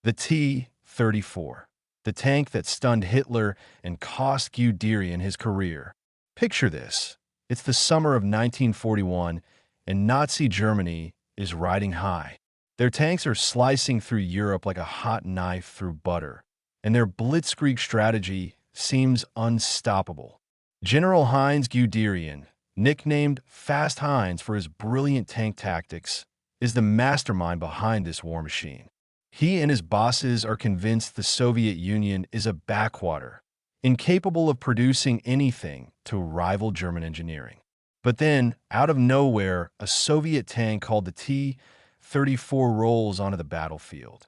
The T-34, the tank that stunned Hitler and cost Guderian his career. Picture this. It's the summer of 1941, and Nazi Germany is riding high. Their tanks are slicing through Europe like a hot knife through butter, and their blitzkrieg strategy seems unstoppable. General Heinz Guderian, nicknamed Fast Heinz for his brilliant tank tactics, is the mastermind behind this war machine. He and his bosses are convinced the Soviet Union is a backwater, incapable of producing anything to rival German engineering. But then, out of nowhere, a Soviet tank called the T-34 rolls onto the battlefield,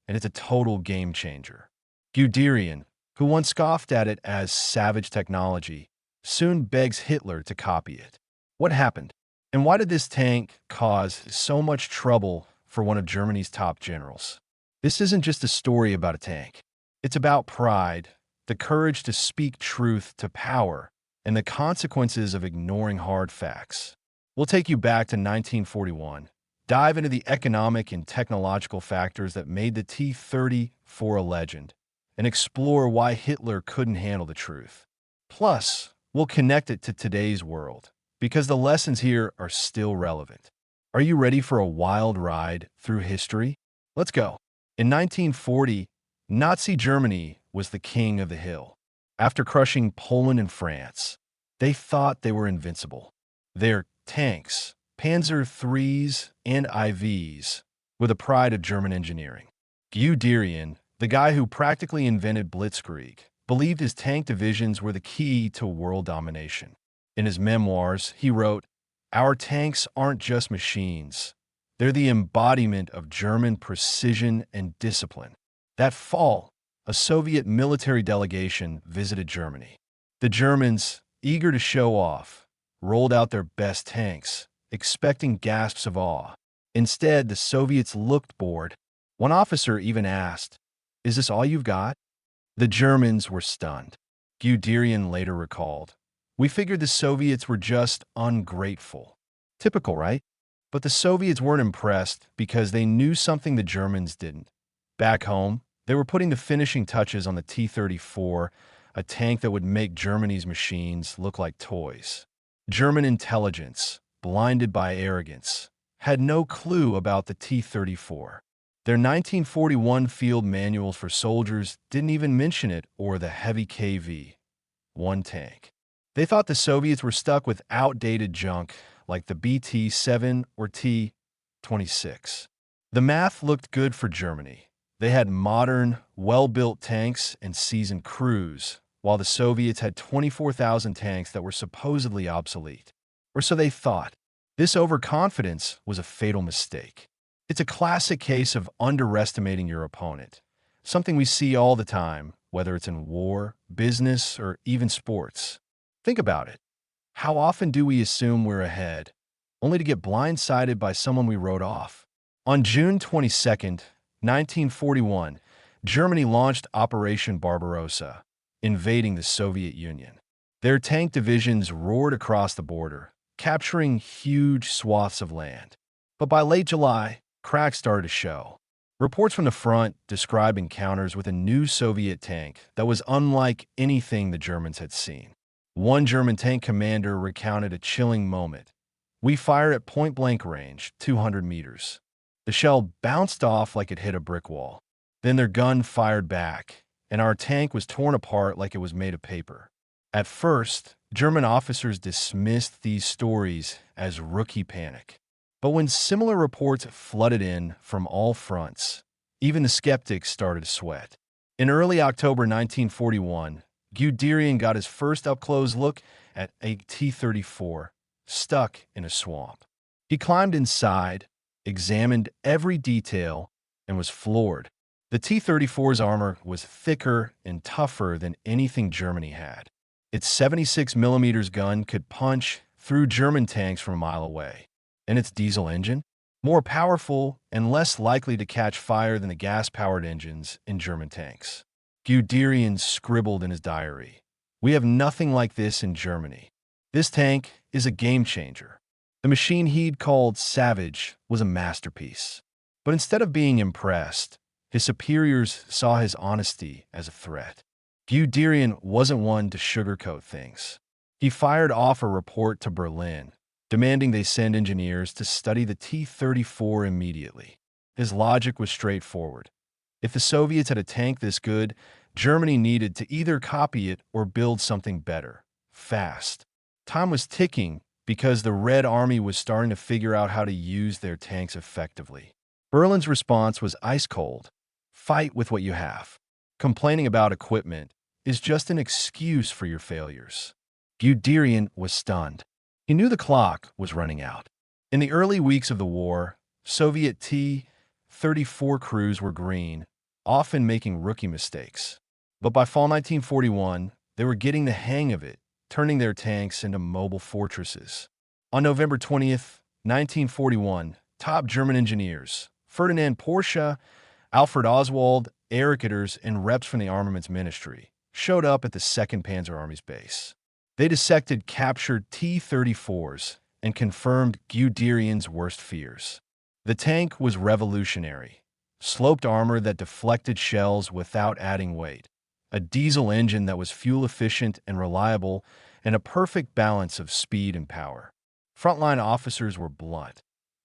and it's a total game changer. Guderian, who once scoffed at it as savage technology, soon begs Hitler to copy it. What happened? And why did this tank cause so much trouble for one of Germany's top generals? This isn't just a story about a tank. It's about pride, the courage to speak truth to power, and the consequences of ignoring hard facts. We'll take you back to 1941, dive into the economic and technological factors that made the T-34 a legend, and explore why Hitler couldn't handle the truth. Plus, we'll connect it to today's world, because the lessons here are still relevant. Are you ready for a wild ride through history? Let's go. In 1940, Nazi Germany was the king of the hill. After crushing Poland and France, they thought they were invincible. Their tanks, Panzer IIIs and IVs, were the pride of German engineering. Guderian, the guy who practically invented blitzkrieg, believed his tank divisions were the key to world domination. In his memoirs, he wrote, "Our tanks aren't just machines. They're the embodiment of German precision and discipline." That fall, a Soviet military delegation visited Germany. The Germans, eager to show off, rolled out their best tanks, expecting gasps of awe. Instead, the Soviets looked bored. One officer even asked, "Is this all you've got?" The Germans were stunned. Guderian later recalled, "We figured the Soviets were just ungrateful." Typical, right? But the Soviets weren't impressed because they knew something the Germans didn't. Back home, they were putting the finishing touches on the T-34, a tank that would make Germany's machines look like toys. German intelligence, blinded by arrogance, had no clue about the T-34. Their 1941 field manuals for soldiers didn't even mention it or the heavy KV-1 tank. They thought the Soviets were stuck with outdated junk like the BT-7 or T-26. The math looked good for Germany. They had modern, well-built tanks and seasoned crews, while the Soviets had 24,000 tanks that were supposedly obsolete. Or so they thought. This overconfidence was a fatal mistake. It's a classic case of underestimating your opponent, something we see all the time, whether it's in war, business, or even sports. Think about it. How often do we assume we're ahead, only to get blindsided by someone we wrote off? On June 22, 1941, Germany launched Operation Barbarossa, invading the Soviet Union. Their tank divisions roared across the border, capturing huge swaths of land. But by late July, cracks started to show. Reports from the front describe encounters with a new Soviet tank that was unlike anything the Germans had seen. One German tank commander recounted a chilling moment. "We fired at point-blank range, 200 meters. The shell bounced off like it hit a brick wall. Then their gun fired back, and our tank was torn apart like it was made of paper." At first, German officers dismissed these stories as rookie panic. But when similar reports flooded in from all fronts, even the skeptics started to sweat. In early October 1941, Guderian got his first up-close look at a T-34 stuck in a swamp. He climbed inside, examined every detail, and was floored. The T-34's armor was thicker and tougher than anything Germany had. Its 76mm gun could punch through German tanks from a mile away. And its diesel engine? More powerful and less likely to catch fire than the gas-powered engines in German tanks. Guderian scribbled in his diary, "We have nothing like this in Germany. This tank is a game changer." The machine he'd called Savage was a masterpiece. But instead of being impressed, His superiors saw his honesty as a threat. Guderian wasn't one to sugarcoat things. He fired off a report to Berlin, demanding they send engineers to study the T-34 immediately. His logic was straightforward. If the Soviets had a tank this good, Germany needed to either copy it or build something better, fast. Time was ticking because the Red Army was starting to figure out how to use their tanks effectively. Berlin's response was ice cold. Fight with what you have. Complaining about equipment is just an excuse for your failures. Guderian was stunned. He knew the clock was running out. In the early weeks of the war, Soviet T-34 crews were green, often making rookie mistakes. But by fall 1941, they were getting the hang of it, turning their tanks into mobile fortresses. On November 20th, 1941, top German engineers, Ferdinand Porsche, Alfred Oswald, Arrogance, and reps from the Armaments Ministry, showed up at the 2nd Panzer Army's base. They dissected captured T-34s and confirmed Guderian's worst fears. The tank was revolutionary. Sloped armor that deflected shells without adding weight, a diesel engine that was fuel-efficient and reliable, and a perfect balance of speed and power. Frontline officers were blunt.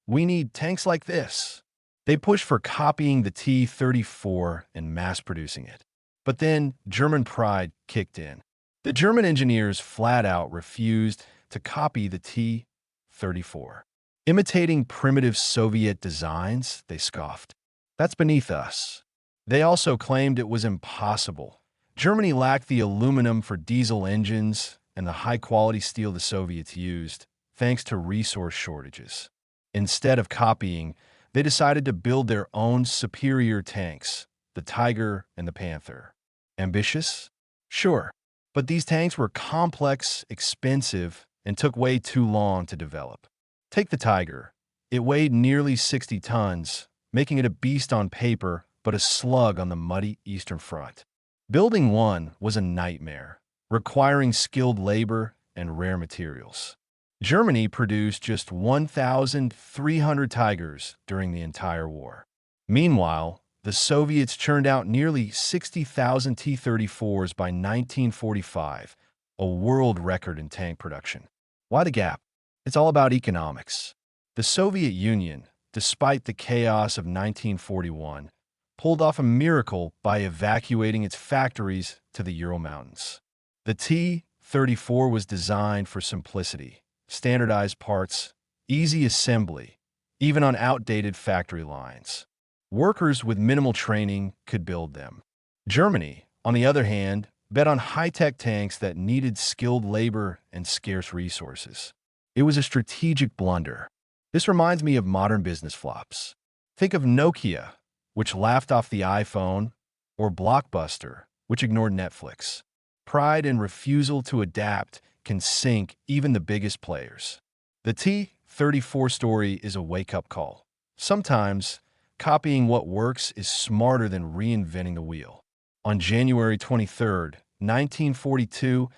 We need tanks like this. They pushed for copying the T-34 and mass-producing it. But then German pride kicked in. The German engineers flat-out refused to copy the T-34. Imitating primitive Soviet designs, they scoffed. That's beneath us. They also claimed it was impossible. Germany lacked the aluminum for diesel engines and the high-quality steel the Soviets used, thanks to resource shortages. Instead of copying, they decided to build their own superior tanks, the Tiger and the Panther. Ambitious? Sure. But these tanks were complex, expensive, and took way too long to develop. Take the Tiger. It weighed nearly 60 tons, making it a beast on paper, but a slug on the muddy Eastern Front. Building one was a nightmare, requiring skilled labor and rare materials. Germany produced just 1,300 Tigers during the entire war. Meanwhile, the Soviets churned out nearly 60,000 T-34s by 1945, a world record in tank production. Why the gap? It's all about economics. The Soviet Union, despite the chaos of 1941, pulled off a miracle by evacuating its factories to the Ural Mountains. The T-34 was designed for simplicity, standardized parts, easy assembly, even on outdated factory lines. Workers with minimal training could build them. Germany, on the other hand, bet on high-tech tanks that needed skilled labor and scarce resources. It was a strategic blunder. This reminds me of modern business flops. Think of Nokia, which laughed off the iPhone, or Blockbuster, which ignored Netflix. Pride and refusal to adapt can sink even the biggest players. The T-34 story is a wake-up call. Sometimes, copying what works is smarter than reinventing the wheel. On January 23, 1942,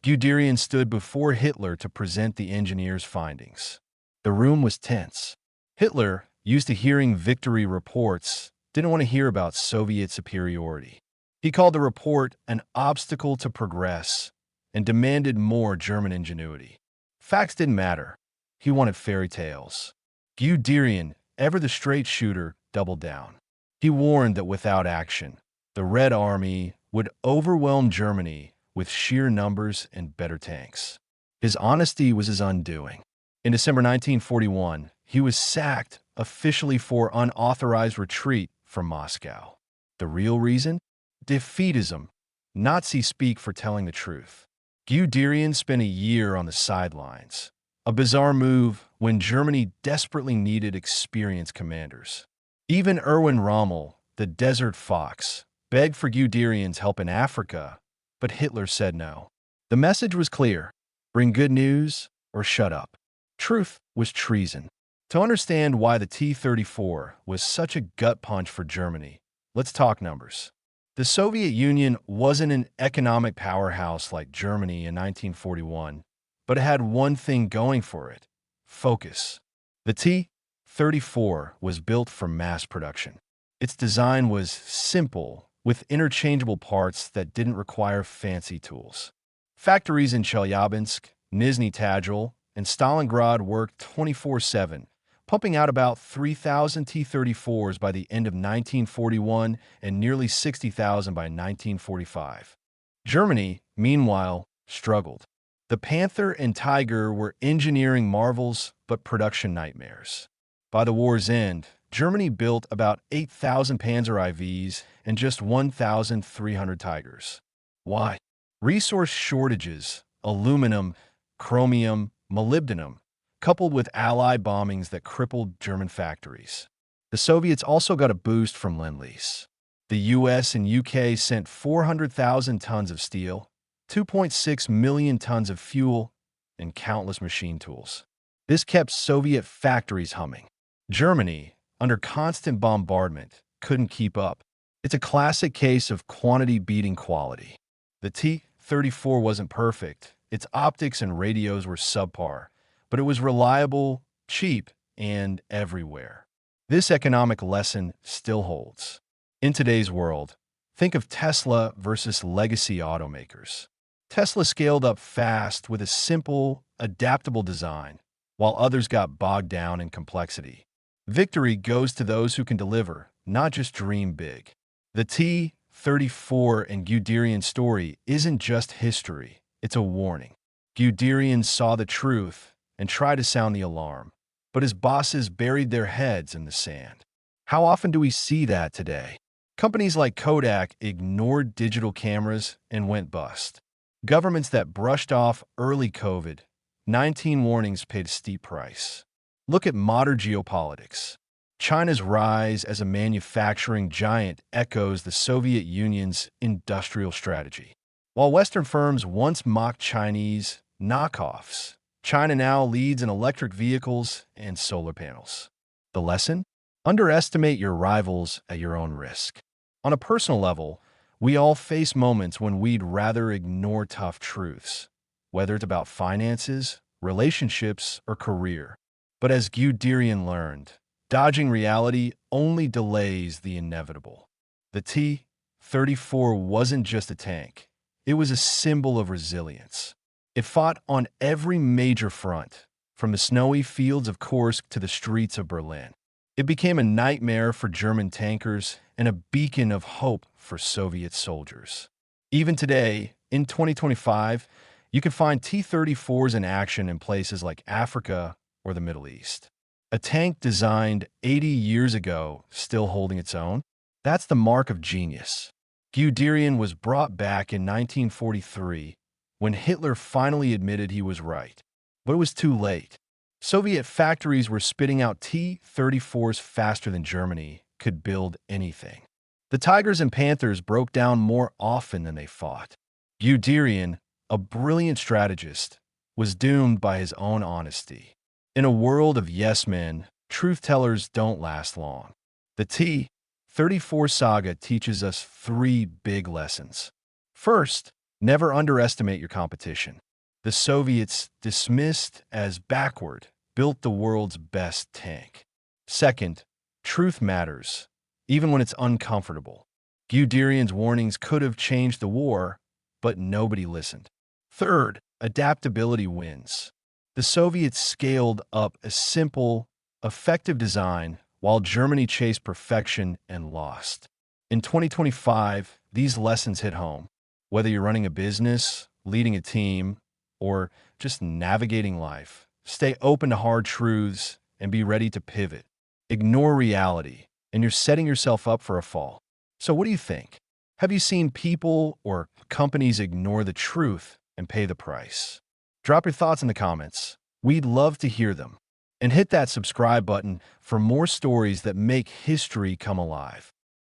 Guderian stood before Hitler to present the engineers' findings. The room was tense. Hitler, used to hearing victory reports, didn't want to hear about Soviet superiority. He called the report an obstacle to progress and demanded more German ingenuity. Facts didn't matter. He wanted fairy tales. Guderian, ever the straight shooter, doubled down. He warned that without action, the Red Army would overwhelm Germany with sheer numbers and better tanks. His honesty was his undoing. In December 1941, he was sacked officially for unauthorized retreat from Moscow. The real reason? Defeatism. Nazi speak for telling the truth. Guderian spent a year on the sidelines, a bizarre move when Germany desperately needed experienced commanders. Even Erwin Rommel, the Desert Fox, begged for Guderian's help in Africa, but Hitler said no. The message was clear: bring good news or shut up. Truth was treason. To understand why the T-34 was such a gut punch for Germany, let's talk numbers. The Soviet Union wasn't an economic powerhouse like Germany in 1941, but it had one thing going for it: focus. The T-34 was built for mass production. Its design was simple, with interchangeable parts that didn't require fancy tools. Factories in Chelyabinsk, Nizhny Tagil, and Stalingrad worked 24/7, pumping out about 3,000 T-34s by the end of 1941 and nearly 60,000 by 1945. Germany, meanwhile, struggled. The Panther and Tiger were engineering marvels but production nightmares. By the war's end, Germany built about 8,000 Panzer IVs and just 1,300 Tigers. Why? Resource shortages, aluminum, chromium, molybdenum, coupled with Allied bombings that crippled German factories. The Soviets also got a boost from Lend-Lease. The US and UK sent 400,000 tons of steel, 2.6 million tons of fuel, and countless machine tools. This kept Soviet factories humming. Germany, under constant bombardment, couldn't keep up. It's a classic case of quantity beating quality. The T-34 wasn't perfect. Its optics and radios were subpar, but it was reliable, cheap, and everywhere. This economic lesson still holds. In today's world, think of Tesla versus legacy automakers. Tesla scaled up fast with a simple, adaptable design, while others got bogged down in complexity. Victory goes to those who can deliver, not just dream big. The T-34 and Guderian story isn't just history, it's a warning. Guderian saw the truth and tried to sound the alarm, but his bosses buried their heads in the sand. How often do we see that today? Companies like Kodak ignored digital cameras and went bust. Governments that brushed off early COVID-19 warnings paid a steep price. Look at modern geopolitics. China's rise as a manufacturing giant echoes the Soviet Union's industrial strategy. While Western firms once mocked Chinese knockoffs, China now leads in electric vehicles and solar panels. The lesson? Underestimate your rivals at your own risk. On a personal level, we all face moments when we'd rather ignore tough truths, whether it's about finances, relationships, or career. But as Guderian learned, dodging reality only delays the inevitable. The T-34 wasn't just a tank. It was a symbol of resilience. It fought on every major front, from the snowy fields of Kursk to the streets of Berlin. It became a nightmare for German tankers and a beacon of hope for Soviet soldiers. Even today, in 2025, you can find T-34s in action in places like Africa or the Middle East. A tank designed 80 years ago still holding its own? That's the mark of genius. Guderian was brought back in 1943 when Hitler finally admitted he was right. But it was too late. Soviet factories were spitting out T-34s faster than Germany could build anything. The Tigers and Panthers broke down more often than they fought. Guderian, a brilliant strategist, was doomed by his own honesty. In a world of yes men, truth-tellers don't last long. The T-34 saga teaches us 3 big lessons. First, never underestimate your competition. The Soviets, dismissed as backward, built the world's best tank. Second, truth matters, even when it's uncomfortable. Guderian's warnings could have changed the war, but nobody listened. Third, adaptability wins. The Soviets scaled up a simple, effective design while Germany chased perfection and lost. In 2025, these lessons hit home. Whether you're running a business, leading a team, or just navigating life, stay open to hard truths and be ready to pivot. Ignore reality, and you're setting yourself up for a fall. So what do you think? Have you seen people or companies ignore the truth and pay the price? Drop your thoughts in the comments. We'd love to hear them. And hit that subscribe button for more stories that make history come alive.